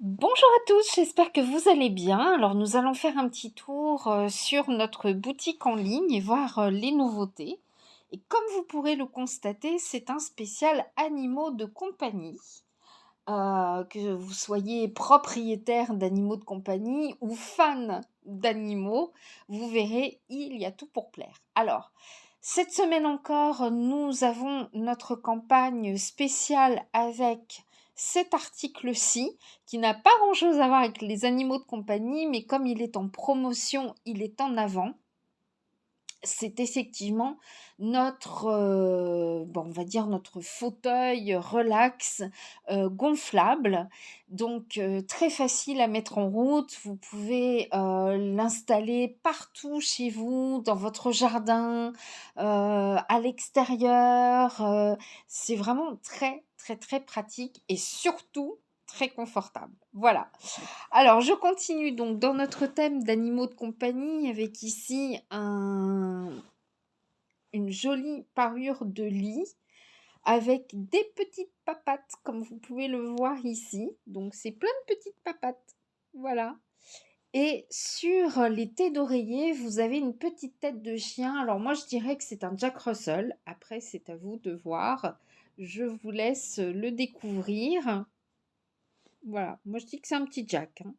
Bonjour à tous, j'espère que vous allez bien. Alors nous allons faire un petit tour sur notre boutique en ligne et voir les nouveautés. Et comme vous pourrez le constater, c'est un spécial animaux de compagnie. Que vous soyez propriétaire d'animaux de compagnie ou fan d'animaux, vous verrez, il y a tout pour plaire. Alors, cette semaine encore, nous avons notre campagne spéciale avec cet article-ci, qui n'a pas grand-chose à voir avec les animaux de compagnie, mais comme il est en promotion, il est en avant. C'est effectivement notre, on va dire notre fauteuil relax gonflable, donc très facile à mettre en route. Vous pouvez l'installer partout chez vous, dans votre jardin, à l'extérieur. C'est vraiment très très très pratique et surtout très confortable. Voilà. Alors, je continue donc dans notre thème d'animaux de compagnie avec ici une jolie parure de lit avec des petites papates comme vous pouvez le voir ici. Donc, c'est plein de petites papates. Voilà. Et sur les têtes d'oreiller, vous avez une petite tête de chien. Alors, moi, je dirais que c'est un Jack Russell. Après, c'est à vous de voir. Je vous laisse le découvrir. Voilà. Moi, je dis que c'est un petit Jack, hein.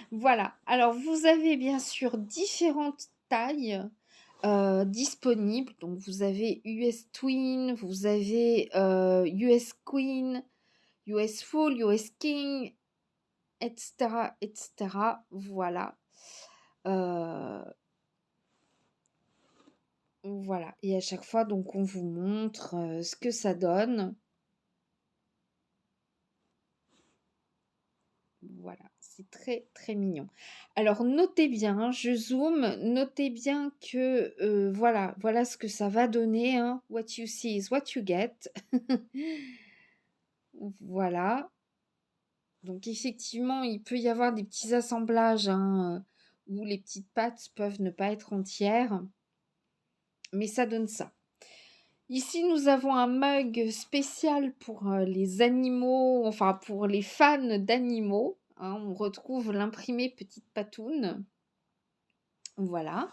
Voilà. Alors, vous avez bien sûr différentes tailles disponibles. Donc, vous avez US Twin, vous avez US Queen, US Full, US King, etc., etc. Voilà. Euh, voilà. Et à chaque fois, donc, on vous montre ce que ça donne. Voilà, c'est très très mignon. Alors notez bien, hein, je zoome, notez bien que voilà ce que ça va donner, hein. What you see is what you get. Voilà. Donc effectivement, il peut y avoir des petits assemblages hein, où les petites pattes peuvent ne pas être entières, mais ça donne ça. Ici, nous avons un mug spécial pour les animaux, enfin pour les fans d'animaux, hein. On retrouve l'imprimé petite patoune. Voilà.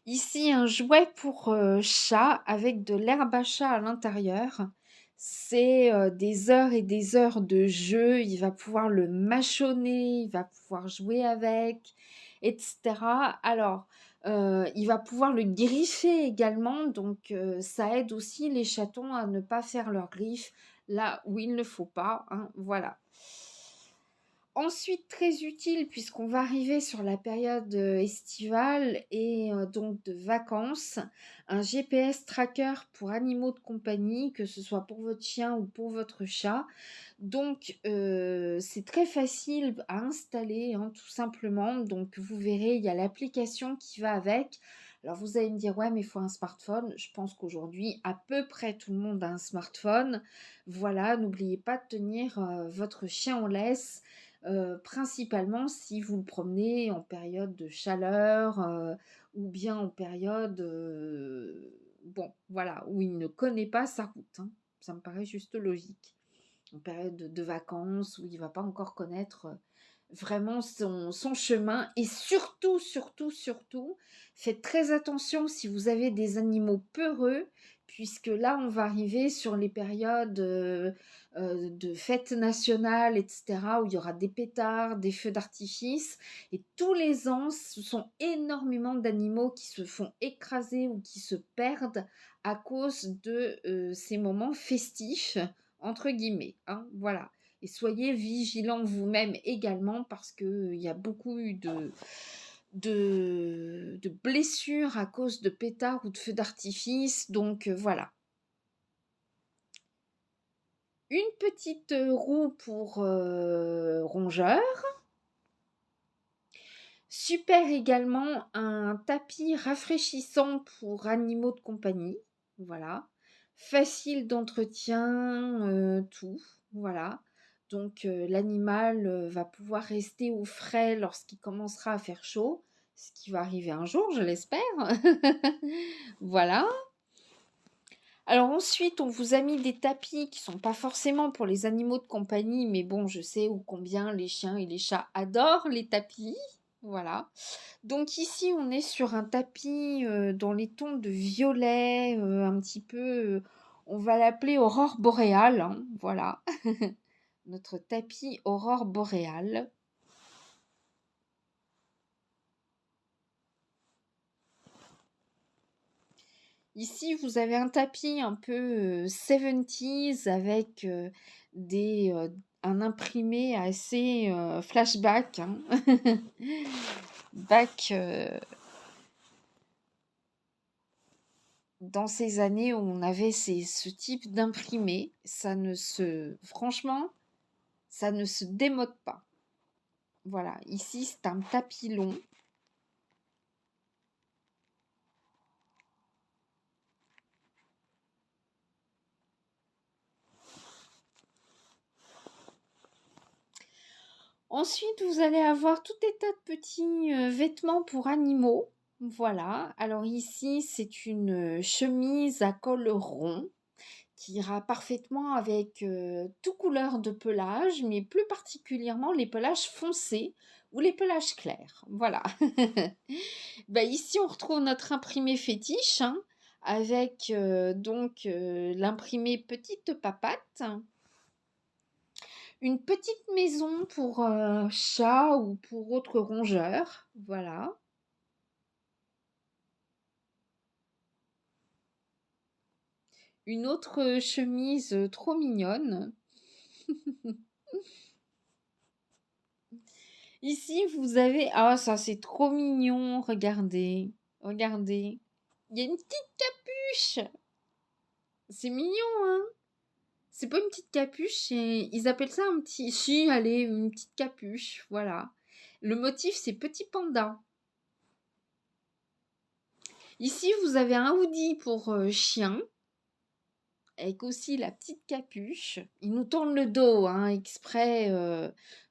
Ici, un jouet pour chat avec de l'herbe à chat à l'intérieur. C'est des heures et des heures de jeu. Il va pouvoir le mâchonner, il va pouvoir jouer avec, etc. Alors, il va pouvoir le griffer également. Donc, ça aide aussi les chatons à ne pas faire leurs griffes là où il ne faut pas, hein. Voilà. Ensuite, très utile puisqu'on va arriver sur la période estivale et donc de vacances, un GPS tracker pour animaux de compagnie, que ce soit pour votre chien ou pour votre chat. Donc, c'est très facile à installer, hein, tout simplement. Donc, vous verrez, il y a l'application qui va avec. Alors, vous allez me dire, ouais, mais il faut un smartphone. Je pense qu'aujourd'hui, à peu près tout le monde a un smartphone. Voilà, n'oubliez pas de tenir votre chien en laisse. Principalement si vous le promenez en période de chaleur ou bien en période bon voilà où il ne connaît pas sa route, hein. Ça me paraît juste logique. En période de vacances où il ne va pas encore connaître vraiment son chemin. Et surtout, surtout, surtout, faites très attention si vous avez des animaux peureux, puisque là, on va arriver sur les périodes de fêtes nationales, etc., où il y aura des pétards, des feux d'artifice. Et tous les ans, ce sont énormément d'animaux qui se font écraser ou qui se perdent à cause de ces moments festifs, entre guillemets, hein, voilà. Et soyez vigilants vous-même également parce qu'il y a beaucoup eu de blessures à cause de pétards ou de feux d'artifice. Donc voilà. Une petite roue pour rongeurs. Super également un tapis rafraîchissant pour animaux de compagnie. Voilà. Facile d'entretien, tout. Voilà. Donc l'animal va pouvoir rester au frais lorsqu'il commencera à faire chaud, ce qui va arriver un jour, je l'espère. Voilà. Alors ensuite, on vous a mis des tapis qui sont pas forcément pour les animaux de compagnie, mais bon, je sais ô combien les chiens et les chats adorent les tapis. Voilà. Donc ici, on est sur un tapis dans les tons de violet, un petit peu, on va l'appeler aurore boréale, hein, voilà. Notre tapis aurore boréale. Ici, vous avez un tapis un peu 70s avec des, un imprimé assez flashback, hein. Back dans ces années où on avait ce type d'imprimé. Franchement, ça ne se démode pas. Voilà, ici c'est un tapis long. Ensuite, vous allez avoir tout un tas de petits vêtements pour animaux. Voilà, alors ici c'est une chemise à col rond qui ira parfaitement avec toute couleur de pelage, mais plus particulièrement les pelages foncés ou les pelages clairs. Voilà. Bah, ici, on retrouve notre imprimé fétiche, hein, avec donc l'imprimé petite papate, une petite maison pour chat ou pour autre rongeur. Voilà. Une autre chemise trop mignonne. Ici, vous avez... Ah, ça, c'est trop mignon. Regardez. Regardez. Il y a une petite capuche. C'est mignon, hein? C'est pas une petite capuche, ils appellent ça un petit... Si, allez, une petite capuche, voilà. Le motif, c'est petit panda. Ici, vous avez un hoodie pour chien, avec aussi la petite capuche. Il nous tourne le dos, hein, exprès,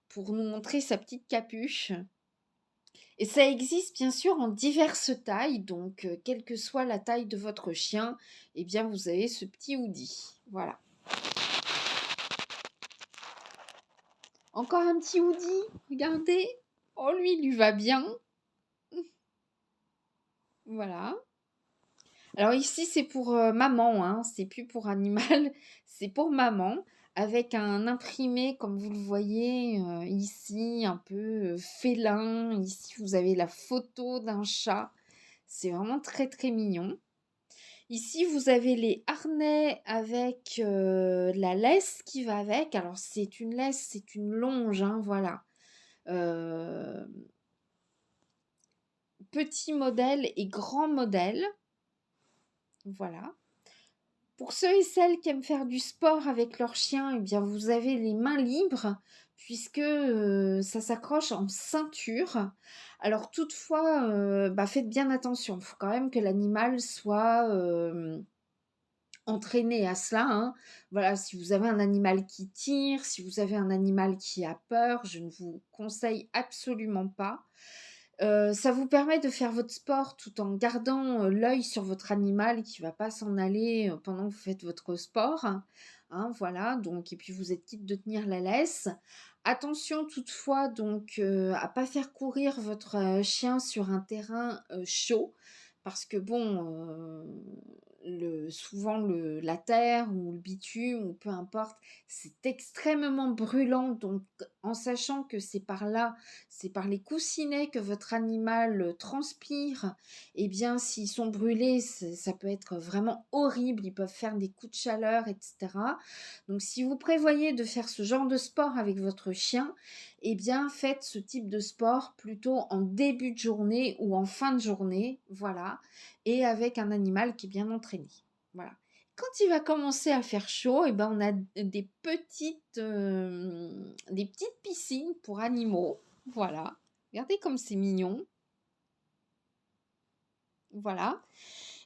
pour nous montrer sa petite capuche. Et ça existe bien sûr en diverses tailles, donc quelle que soit la taille de votre chien, eh bien vous avez ce petit hoodie. Voilà. Encore un petit hoodie, regardez. Oh, lui va bien. Voilà. Alors ici, c'est pour maman, hein, c'est plus pour animal, c'est pour maman, avec un imprimé, comme vous le voyez ici, un peu félin. Ici, vous avez la photo d'un chat. C'est vraiment très très mignon. Ici, vous avez les harnais avec la laisse qui va avec. Alors, c'est une laisse, c'est une longe, hein, voilà. Euh, Petit modèle et grand modèle. Voilà. Pour ceux et celles qui aiment faire du sport avec leur chien, eh bien, vous avez les mains libres puisque ça s'accroche en ceinture. Alors toutefois, bah, faites bien attention. Il faut quand même que l'animal soit entraîné à cela, hein. Voilà, si vous avez un animal qui tire, si vous avez un animal qui a peur, je ne vous conseille absolument pas. Ça vous permet de faire votre sport tout en gardant l'œil sur votre animal qui ne va pas s'en aller pendant que vous faites votre sport. Hein, voilà, donc, et puis vous êtes quitte de tenir la laisse. Attention toutefois donc à pas faire courir votre chien sur un terrain chaud parce que bon, souvent la terre ou le bitume ou peu importe, c'est extrêmement brûlant. Donc en sachant que c'est par là, c'est par les coussinets que votre animal transpire, eh bien s'ils sont brûlés, ça peut être vraiment horrible, ils peuvent faire des coups de chaleur, etc. Donc si vous prévoyez de faire ce genre de sport avec votre chien, eh bien faites ce type de sport plutôt en début de journée ou en fin de journée, voilà, et avec un animal qui est bien entraîné. Voilà. Quand il va commencer à faire chaud, eh ben on a des petites piscines pour animaux. Voilà. Regardez comme c'est mignon. Voilà.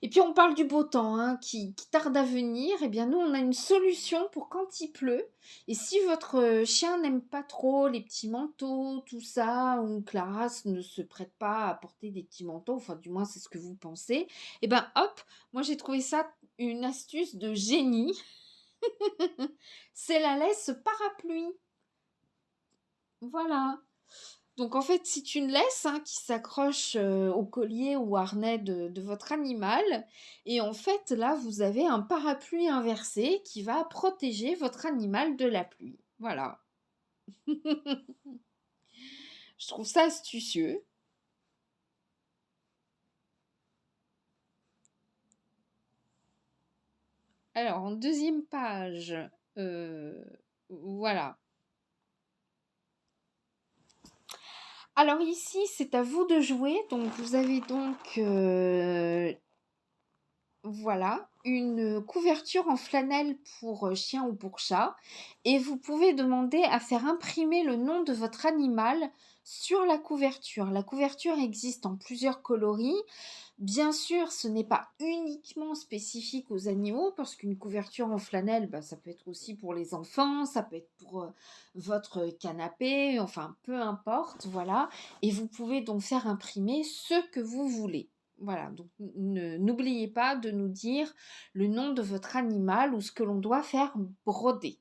Et puis on parle du beau temps hein, qui tarde à venir. Eh bien nous, on a une solution pour quand il pleut. Et si votre chien n'aime pas trop les petits manteaux, tout ça, ou que la race ne se prête pas à porter des petits manteaux, enfin du moins c'est ce que vous pensez, eh bien hop, moi j'ai trouvé ça une astuce de génie. C'est la laisse parapluie. Voilà. Donc en fait, c'est une laisse qui s'accroche au collier ou harnais de votre animal. Et en fait, là, vous avez un parapluie inversé qui va protéger votre animal de la pluie. Voilà. Je trouve ça astucieux. Alors, en deuxième page, voilà. Alors ici, c'est à vous de jouer. Donc, vous avez donc, voilà, une couverture en flanelle pour chien ou pour chat. Et vous pouvez demander à faire imprimer le nom de votre animal sur la couverture. La couverture existe en plusieurs coloris. Bien sûr, ce n'est pas uniquement spécifique aux animaux, parce qu'une couverture en flanelle, ça peut être aussi pour les enfants, ça peut être pour votre canapé, enfin peu importe, voilà. Et vous pouvez donc faire imprimer ce que vous voulez. Voilà, donc n'oubliez pas de nous dire le nom de votre animal ou ce que l'on doit faire broder.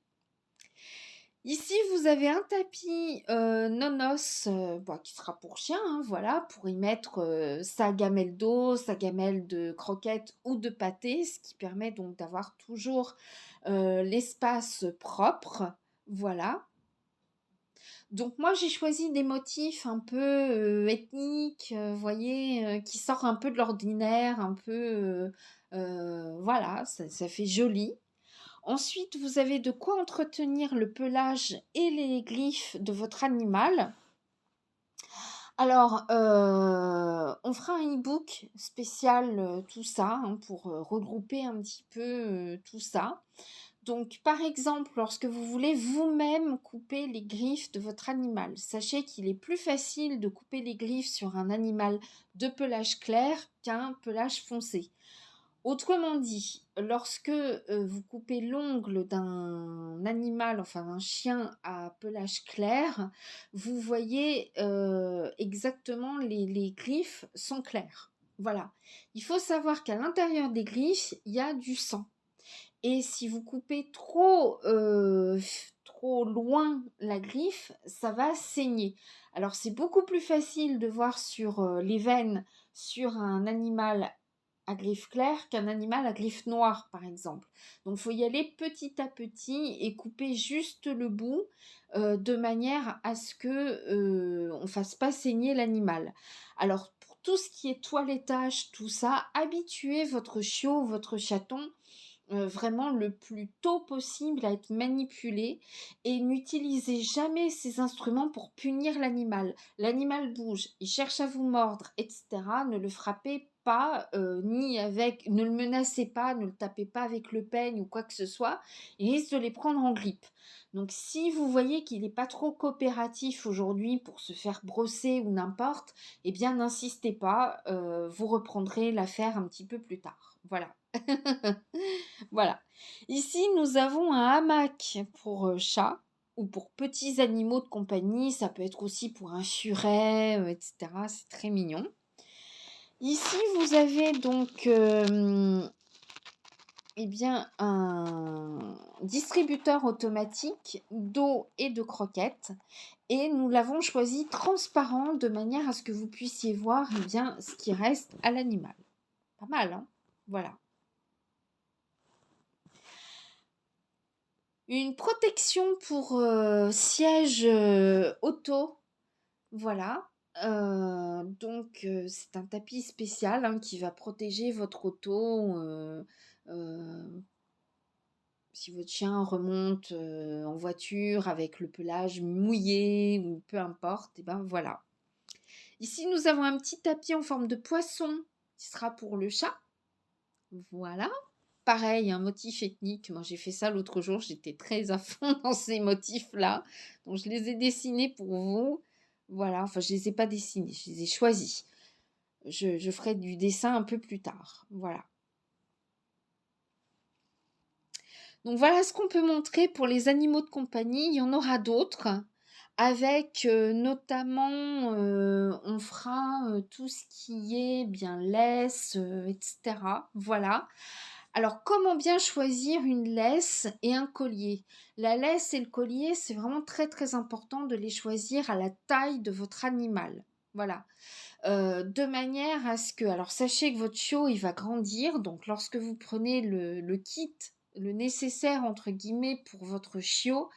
Ici, vous avez un tapis nonos qui sera pour chien, voilà, pour y mettre sa gamelle d'eau, sa gamelle de croquettes ou de pâté, ce qui permet donc d'avoir toujours l'espace propre, voilà. Donc moi, j'ai choisi des motifs un peu ethniques, vous voyez, qui sortent un peu de l'ordinaire, un peu, voilà, ça fait joli. Ensuite, vous avez de quoi entretenir le pelage et les griffes de votre animal. Alors, on fera un e-book spécial tout ça, pour regrouper un petit peu tout ça. Donc, par exemple, lorsque vous voulez vous-même couper les griffes de votre animal, sachez qu'il est plus facile de couper les griffes sur un animal de pelage clair qu'un pelage foncé. Autrement dit, lorsque vous coupez l'ongle d'un animal, enfin d'un chien à pelage clair, vous voyez exactement les griffes sont claires. Voilà. Il faut savoir qu'à l'intérieur des griffes, il y a du sang. Et si vous coupez trop loin la griffe, ça va saigner. Alors c'est beaucoup plus facile de voir sur les veines sur un animal à griffe claire qu'un animal à griffe noire, par exemple. Donc il faut y aller petit à petit et couper juste le bout de manière à ce que on fasse pas saigner l'animal. Alors pour tout ce qui est toilettage, tout ça, habituez votre chiot ou votre chaton vraiment le plus tôt possible à être manipulé et n'utilisez jamais ces instruments pour punir l'animal. L'animal bouge, il cherche à vous mordre, etc. Ne le frappez pas, ne le menacez pas, ne le tapez pas avec le peigne ou quoi que ce soit, il risque de les prendre en grippe. Donc si vous voyez qu'il n'est pas trop coopératif aujourd'hui pour se faire brosser ou n'importe, eh bien n'insistez pas, vous reprendrez l'affaire un petit peu plus tard. Voilà. Voilà. Ici, nous avons un hamac pour chat ou pour petits animaux de compagnie. Ça peut être aussi pour un furet, etc. C'est très mignon. Ici, vous avez donc un distributeur automatique d'eau et de croquettes. Et nous l'avons choisi transparent de manière à ce que vous puissiez voir ce qui reste à l'animal. Pas mal, hein? Voilà. Une protection pour siège auto, voilà. C'est un tapis spécial qui va protéger votre auto. Si votre chien remonte en voiture avec le pelage mouillé ou peu importe, et ben voilà. Ici, nous avons un petit tapis en forme de poisson qui sera pour le chat. Voilà. Pareil, un motif ethnique. Moi, j'ai fait ça l'autre jour. J'étais très à fond dans ces motifs-là. Donc, je les ai dessinés pour vous. Voilà. Enfin, je les ai pas dessinés. Je les ai choisis. Je ferai du dessin un peu plus tard. Voilà. Donc, voilà ce qu'on peut montrer pour les animaux de compagnie. Il y en aura d'autres. Avec notamment, on fera tout ce qui est bien laisse, etc. Voilà. Alors, comment bien choisir une laisse et un collier? La laisse et le collier, c'est vraiment très très important de les choisir à la taille de votre animal. Voilà. De manière à ce que, alors sachez que votre chiot, il va grandir, donc lorsque vous prenez le kit, le nécessaire entre guillemets pour votre chiot,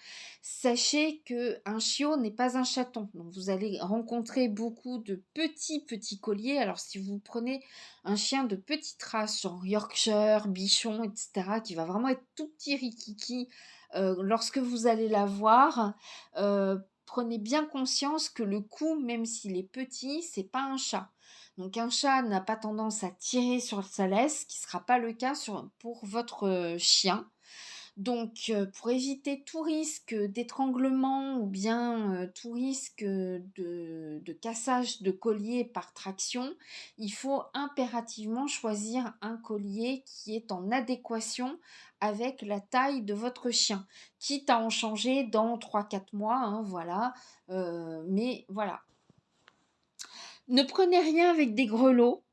sachez que un chiot n'est pas un chaton. Donc vous allez rencontrer beaucoup de petits colliers. Alors si vous prenez un chien de petite race, genre Yorkshire, Bichon, etc., qui va vraiment être tout petit rikiki, lorsque vous allez l'avoir, prenez bien conscience que le cou, même s'il est petit, c'est pas un chat. Donc un chat n'a pas tendance à tirer sur sa laisse, ce qui ne sera pas le cas pour votre chien. Donc, pour éviter tout risque d'étranglement ou bien tout risque de cassage de collier par traction, il faut impérativement choisir un collier qui est en adéquation avec la taille de votre chien, quitte à en changer dans 3-4 mois, hein, voilà. Mais voilà. Ne prenez rien avec des grelots.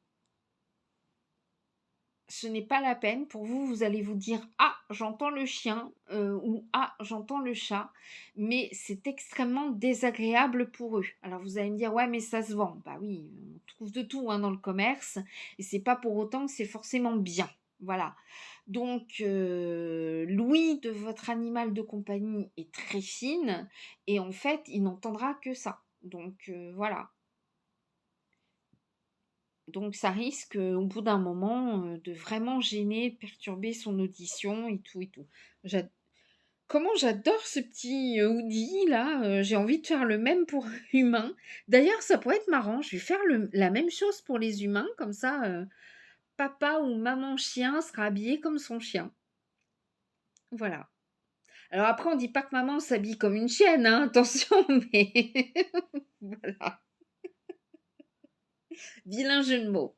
Ce n'est pas la peine. Pour vous, vous allez vous dire ah, j'entends le chien ou ah, j'entends le chat, mais c'est extrêmement désagréable pour eux. Alors vous allez me dire ouais, mais ça se vend. Bah oui, on trouve de tout hein, dans le commerce et c'est pas pour autant que c'est forcément bien. Voilà. Donc l'ouïe de votre animal de compagnie est très fine et en fait, il n'entendra que ça. Donc voilà. Donc ça risque, au bout d'un moment, de vraiment gêner, perturber son audition et tout et tout. J'a Comment j'adore ce petit, hoodie là, j'ai envie de faire le même pour humains. D'ailleurs, ça pourrait être marrant, je vais faire la même chose pour les humains, comme ça, papa ou maman chien sera habillé comme son chien. Voilà. Alors après, on dit pas que maman s'habille comme une chienne, hein, attention, mais voilà. Vilain jeu de mots.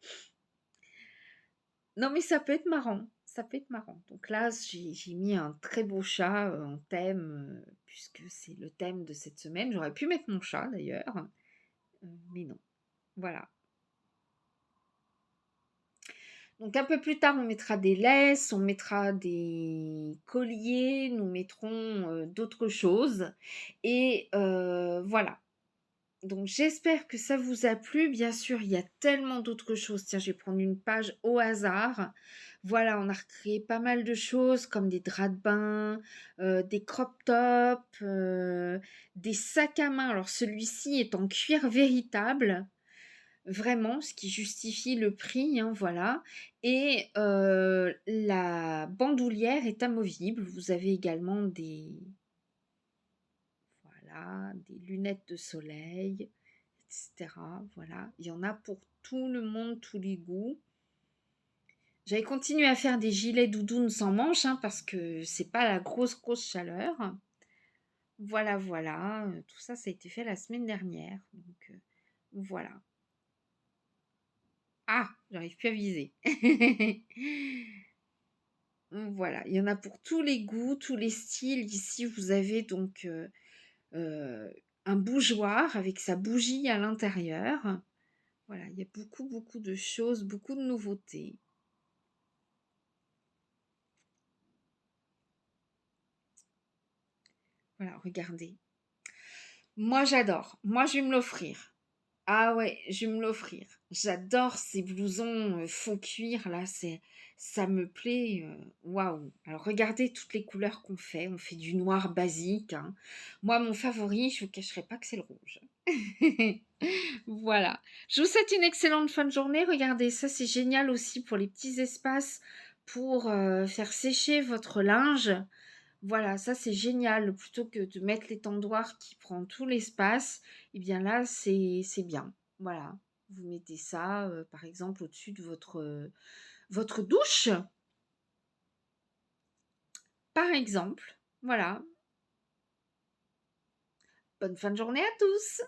Non, mais ça peut être marrant. Ça peut être marrant. Donc là, j'ai mis un très beau chat en thème, puisque c'est le thème de cette semaine. J'aurais pu mettre mon chat d'ailleurs, mais non. Voilà. Donc un peu plus tard, on mettra des laisses, on mettra des colliers, nous mettrons d'autres choses. Et voilà. Donc j'espère que ça vous a plu. Bien sûr, il y a tellement d'autres choses. Tiens, je vais prendre une page au hasard. Voilà, on a recréé pas mal de choses comme des draps de bain, des crop tops, des sacs à main. Alors celui-ci est en cuir véritable, vraiment, ce qui justifie le prix, hein, voilà. Et la bandoulière est amovible. Vous avez également des lunettes de soleil, etc. Voilà, il y en a pour tout le monde, tous les goûts. J'avais continué à faire des gilets doudounes sans manches, hein, parce que c'est pas la grosse chaleur. Voilà, voilà, tout ça, ça a été fait la semaine dernière. Donc, voilà. Ah, j'arrive plus à viser. Voilà, il y en a pour tous les goûts, tous les styles. Ici, vous avez donc un bougeoir avec sa bougie à l'intérieur. Voilà, il y a beaucoup de choses, beaucoup de nouveautés. Voilà, regardez. Moi, j'adore. Moi, je vais me l'offrir. Ah ouais, je vais me l'offrir. J'adore ces blousons faux cuir là, ça me plaît. Waouh. Alors regardez toutes les couleurs qu'on fait. On fait du noir basique, hein. Moi, mon favori, je vous cacherai pas que c'est le rouge. Voilà. Je vous souhaite une excellente fin de journée. Regardez, ça c'est génial aussi pour les petits espaces pour faire sécher votre linge. Voilà, ça c'est génial. Plutôt que de mettre l'étendoir qui prend tout l'espace, et bien là c'est bien. Voilà, vous mettez ça par exemple au-dessus de votre douche, par exemple. Voilà. Bonne fin de journée à tous.